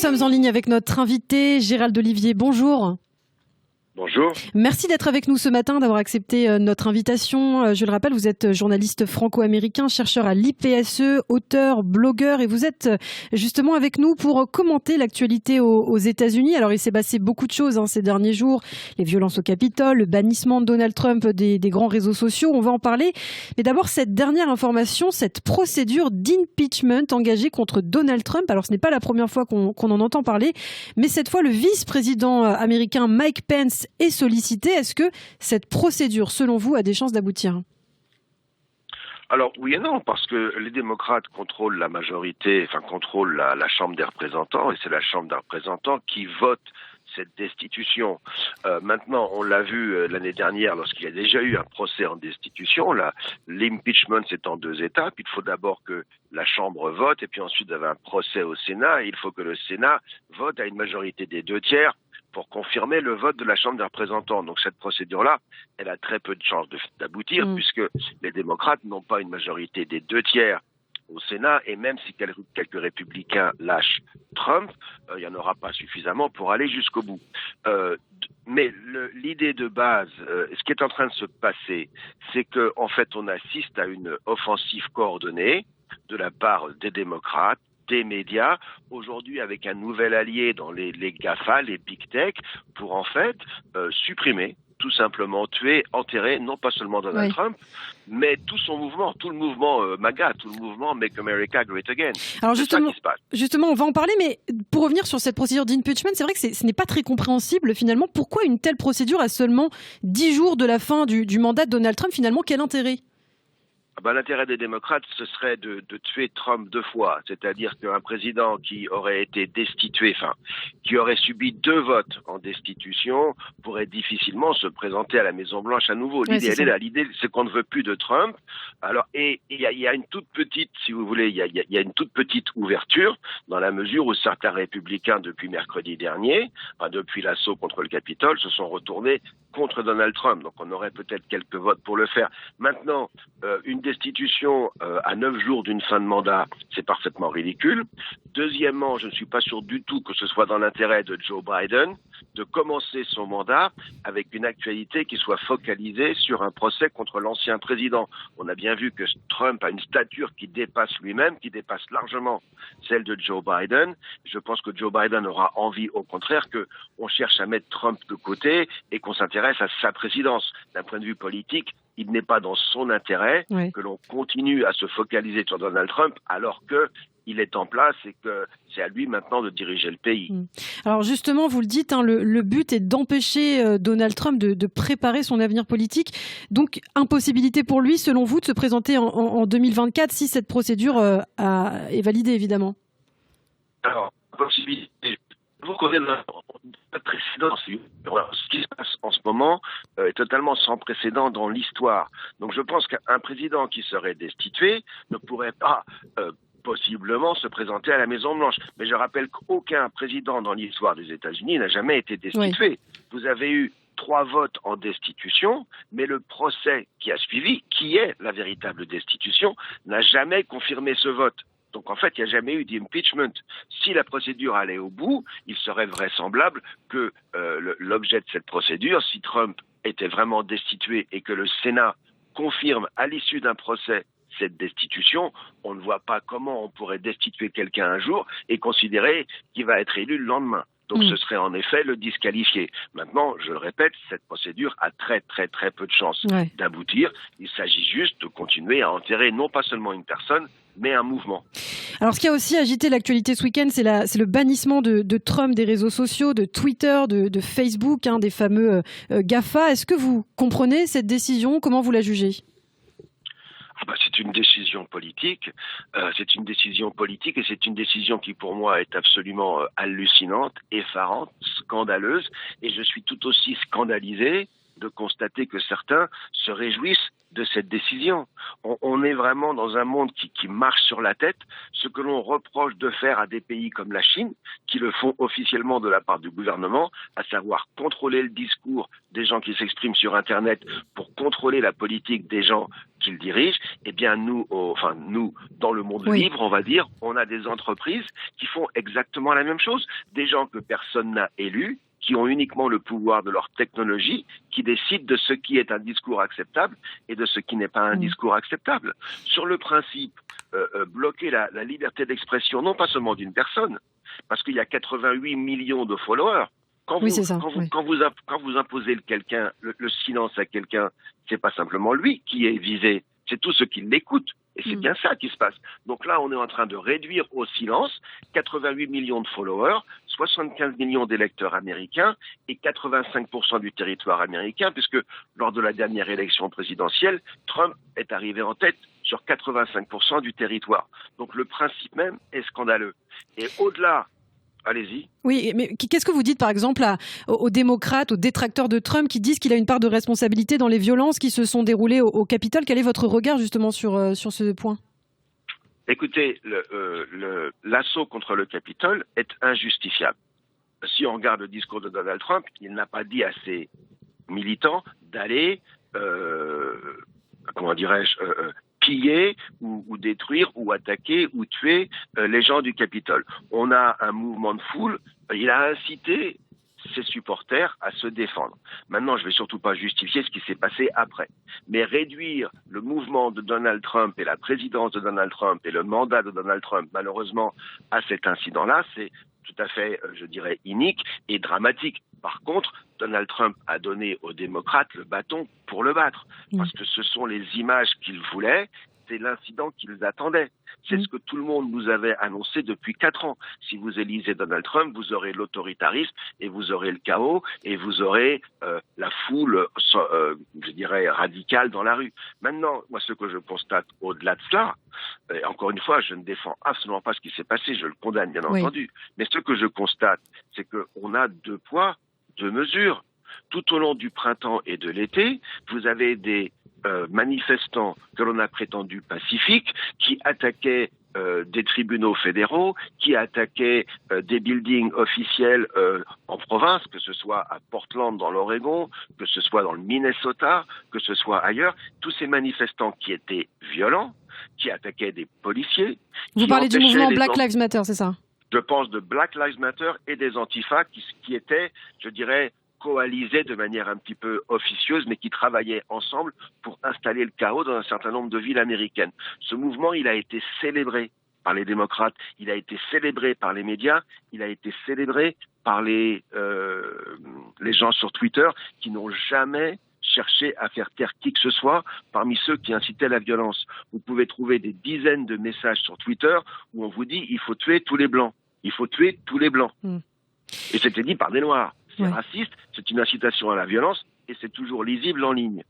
sommes en ligne avec notre invité, Gérald Olivier. Bonjour. Bonjour. Merci d'être avec nous ce matin, d'avoir accepté notre invitation. Je le rappelle, vous êtes journaliste franco-américain, chercheur à l'IPSE, auteur, blogueur, et vous êtes justement avec nous pour commenter l'actualité aux États-Unis. Alors, il s'est passé beaucoup de choses ces derniers jours. Les violences au Capitole, le bannissement de Donald Trump des grands réseaux sociaux. On va en parler. Mais d'abord, cette dernière information, cette procédure d'impeachment engagée contre Donald Trump. Alors, ce n'est pas la première fois qu'on en entend parler, mais cette fois, le vice-président américain Mike Pence est sollicité. Est-ce que cette procédure, selon vous, a des chances d'aboutir ? Alors oui et non, parce que les démocrates contrôlent la majorité, contrôlent la Chambre des représentants, et c'est la Chambre des représentants qui vote cette destitution. Maintenant, on l'a vu l'année dernière lorsqu'il y a déjà eu un procès en destitution. L'impeachment, c'est en 2 étapes. Il faut d'abord que la Chambre vote, et puis ensuite, il y avait un procès au Sénat, et il faut que le Sénat vote à une majorité des 2/3 pour confirmer le vote de la Chambre des représentants. Donc cette procédure-là, elle a très peu de chances d'aboutir, puisque les démocrates n'ont pas une majorité des 2/3 au Sénat, et même si quelques républicains lâchent Trump, il n'y en aura pas suffisamment pour aller jusqu'au bout. Mais l'idée de base, ce qui est en train de se passer, c'est que en fait on assiste à une offensive coordonnée de la part des démocrates, des médias, aujourd'hui avec un nouvel allié dans les GAFA, les Big Tech, pour en fait supprimer, tout simplement tuer, enterrer, non pas seulement Donald Trump, mais tout son mouvement, tout le mouvement MAGA, tout le mouvement Make America Great Again. Alors c'est ça qui se passe. Justement, on va en parler, mais pour revenir sur cette procédure d'impeachment, c'est vrai que ce n'est pas très compréhensible finalement. Pourquoi une telle procédure à seulement 10 jours de la fin du mandat de Donald Trump? Finalement, quel intérêt? L'intérêt des démocrates, ce serait de tuer Trump 2 fois. C'est-à-dire qu'un président qui aurait été destitué, qui aurait subi 2 votes en destitution, pourrait difficilement se présenter à la Maison-Blanche à nouveau. L'idée, c'est qu'on ne veut plus de Trump. Alors, et il y a une toute petite, si vous voulez, il y a une toute petite ouverture, dans la mesure où certains républicains, depuis mercredi dernier, depuis l'assaut contre le Capitole, se sont retournés contre Donald Trump. Donc, on aurait peut-être quelques votes pour le faire. Maintenant, une destitution à 9 jours d'une fin de mandat, c'est parfaitement ridicule. Deuxièmement, je ne suis pas sûr du tout que ce soit dans l'intérêt de Joe Biden de commencer son mandat avec une actualité qui soit focalisée sur un procès contre l'ancien président. On a bien vu que Trump a une stature qui dépasse lui-même, qui dépasse largement celle de Joe Biden. Je pense que Joe Biden aura envie, au contraire, qu'on cherche à mettre Trump de côté et qu'on s'intéresse à sa présidence. D'un point de vue politique, il n'est pas dans son intérêt que l'on continue à se focaliser sur Donald Trump alors que il est en place et que c'est à lui maintenant de diriger le pays. Alors justement, vous le dites, le but est d'empêcher Donald Trump de préparer son avenir politique. Donc, impossibilité pour lui, selon vous, de se présenter en 2024 si cette procédure est validée, évidemment. Alors, impossibilité. Vous connaissez le précédent. Ce qui se passe en ce moment est totalement sans précédent dans l'histoire. Donc je pense qu'un président qui serait destitué ne pourrait pas possiblement se présenter à la Maison-Blanche. Mais je rappelle qu'aucun président dans l'histoire des États-Unis n'a jamais été destitué. Vous avez eu 3 votes en destitution, mais le procès qui a suivi, qui est la véritable destitution, n'a jamais confirmé ce vote. Donc en fait, il n'y a jamais eu d'impeachment. Si la procédure allait au bout, il serait vraisemblable que l'objet de cette procédure, si Trump était vraiment destitué et que le Sénat confirme à l'issue d'un procès cette destitution, on ne voit pas comment on pourrait destituer quelqu'un un jour et considérer qu'il va être élu le lendemain. Donc ce serait en effet le disqualifier. Maintenant, je le répète, cette procédure a très très très peu de chances d'aboutir. Il s'agit juste de continuer à enterrer non pas seulement une personne, mais un mouvement. Alors ce qui a aussi agité l'actualité ce week-end, c'est le bannissement de Trump des réseaux sociaux, de Twitter, de Facebook, des fameux GAFA. Est-ce que vous comprenez cette décision? Comment vous la jugez? C'est une décision politique. C'est une décision politique et c'est une décision qui pour moi est absolument hallucinante, effarante, scandaleuse. Et je suis tout aussi scandalisé de constater que certains se réjouissent de cette décision. On est vraiment dans un monde qui marche sur la tête. Ce que l'on reproche de faire à des pays comme la Chine, qui le font officiellement de la part du gouvernement, à savoir contrôler le discours des gens qui s'expriment sur Internet pour contrôler la politique des gens qu'ils dirigent, eh bien nous, dans le monde libre, on va dire, on a des entreprises qui font exactement la même chose. Des gens que personne n'a élus, qui ont uniquement le pouvoir de leur technologie, qui décident de ce qui est un discours acceptable et de ce qui n'est pas un discours acceptable. Sur le principe, bloquer la liberté d'expression, non pas seulement d'une personne, parce qu'il y a 88 millions de followers. Quand vous imposez le silence à quelqu'un, c'est pas simplement lui qui est visé, c'est tous ceux qui l'écoutent. Et c'est bien ça qui se passe. Donc là, on est en train de réduire au silence 88 millions de followers, 75 millions d'électeurs américains et 85% du territoire américain, puisque lors de la dernière élection présidentielle, Trump est arrivé en tête sur 85% du territoire. Donc le principe même est scandaleux. Et au-delà, allez-y. Oui, mais qu'est-ce que vous dites, par exemple, aux démocrates, aux détracteurs de Trump qui disent qu'il a une part de responsabilité dans les violences qui se sont déroulées au Capitole? Quel est votre regard, justement, sur ce point? Écoutez, l'assaut contre le Capitole est injustifiable. Si on regarde le discours de Donald Trump, il n'a pas dit à ses militants d'aller, piller ou détruire ou attaquer ou tuer les gens du Capitole. On a un mouvement de foule, il a incité ses supporters à se défendre. Maintenant, je ne vais surtout pas justifier ce qui s'est passé après. Mais réduire le mouvement de Donald Trump et la présidence de Donald Trump et le mandat de Donald Trump, malheureusement, à cet incident-là, c'est tout à fait, je dirais, inique et dramatique. Par contre, Donald Trump a donné aux démocrates le bâton pour le battre. Parce que ce sont les images qu'ils voulaient, c'est l'incident qu'ils attendaient. C'est ce que tout le monde nous avait annoncé depuis 4 ans. Si vous élisez Donald Trump, vous aurez l'autoritarisme et vous aurez le chaos et vous aurez la foule, je dirais, radicale dans la rue. Maintenant, moi, ce que je constate au-delà de cela, et encore une fois, je ne défends absolument pas ce qui s'est passé, je le condamne bien entendu. Mais ce que je constate, c'est qu'on a 2 poids, 2 mesures. Tout au long du printemps et de l'été, vous avez des manifestants que l'on a prétendus pacifiques qui attaquaient des tribunaux fédéraux, qui attaquaient des buildings officiels en province, que ce soit à Portland dans l'Oregon, que ce soit dans le Minnesota, que ce soit ailleurs. Tous ces manifestants qui étaient violents, qui attaquaient des policiers. Vous parlez du mouvement Black Lives Matter, c'est ça? Je pense de Black Lives Matter et des Antifa qui étaient, je dirais, coalisés de manière un petit peu officieuse, mais qui travaillaient ensemble pour installer le chaos dans un certain nombre de villes américaines. Ce mouvement, il a été célébré par les démocrates, il a été célébré par les médias, il a été célébré par les gens sur Twitter qui n'ont jamais cherché à faire taire qui que ce soit parmi ceux qui incitaient la violence. Vous pouvez trouver des dizaines de messages sur Twitter où on vous dit « il faut tuer tous les blancs ». Il faut tuer tous les blancs. Et c'était dit par des Noirs. C'est raciste, c'est une incitation à la violence et c'est toujours lisible en ligne.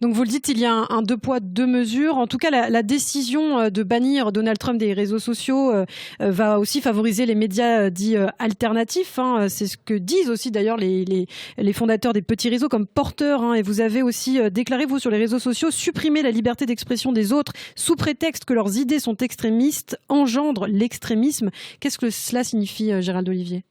Donc vous le dites, il y a un 2 poids 2 mesures. En tout cas, la décision de bannir Donald Trump des réseaux sociaux va aussi favoriser les médias dits alternatifs. C'est ce que disent aussi d'ailleurs les fondateurs des petits réseaux comme Porter. Et vous avez aussi déclaré, vous, sur les réseaux sociaux, supprimer la liberté d'expression des autres sous prétexte que leurs idées sont extrémistes engendre l'extrémisme. Qu'est-ce que cela signifie, Gérald Olivier?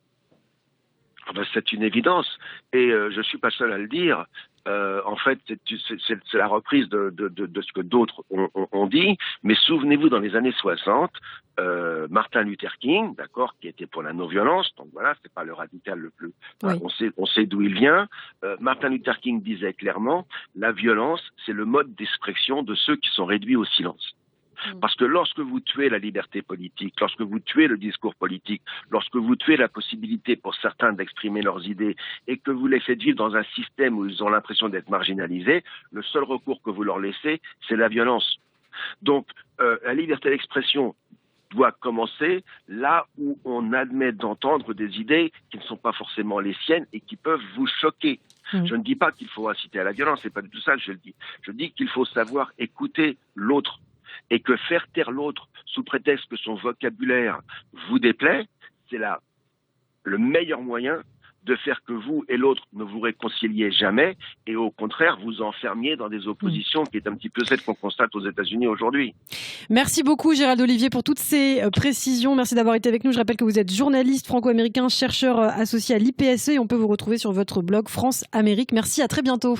C'est une évidence et je suis pas seul à le dire. En fait, c'est la reprise de ce que d'autres ont dit. Mais souvenez-vous, dans les années 60, Martin Luther King, d'accord, qui était pour la non-violence, donc voilà, c'est pas le radical le plus. On sait d'où il vient. Martin Luther King disait clairement, la violence, c'est le mode d'expression de ceux qui sont réduits au silence. Parce que lorsque vous tuez la liberté politique, lorsque vous tuez le discours politique, lorsque vous tuez la possibilité pour certains d'exprimer leurs idées et que vous les faites vivre dans un système où ils ont l'impression d'être marginalisés, le seul recours que vous leur laissez, c'est la violence. Donc, la liberté d'expression doit commencer là où on admet d'entendre des idées qui ne sont pas forcément les siennes et qui peuvent vous choquer. Je ne dis pas qu'il faut inciter à la violence, c'est pas du tout ça que je le dis. Je dis qu'il faut savoir écouter l'autre. Et que faire taire l'autre sous prétexte que son vocabulaire vous déplaît, c'est le meilleur moyen de faire que vous et l'autre ne vous réconciliez jamais et au contraire vous enfermiez dans des oppositions qui est un petit peu celle qu'on constate aux États-Unis aujourd'hui. Merci beaucoup Gérald Olivier pour toutes ces précisions. Merci d'avoir été avec nous. Je rappelle que vous êtes journaliste franco-américain, chercheur associé à l'IPSE et on peut vous retrouver sur votre blog France Amérique. Merci, à très bientôt.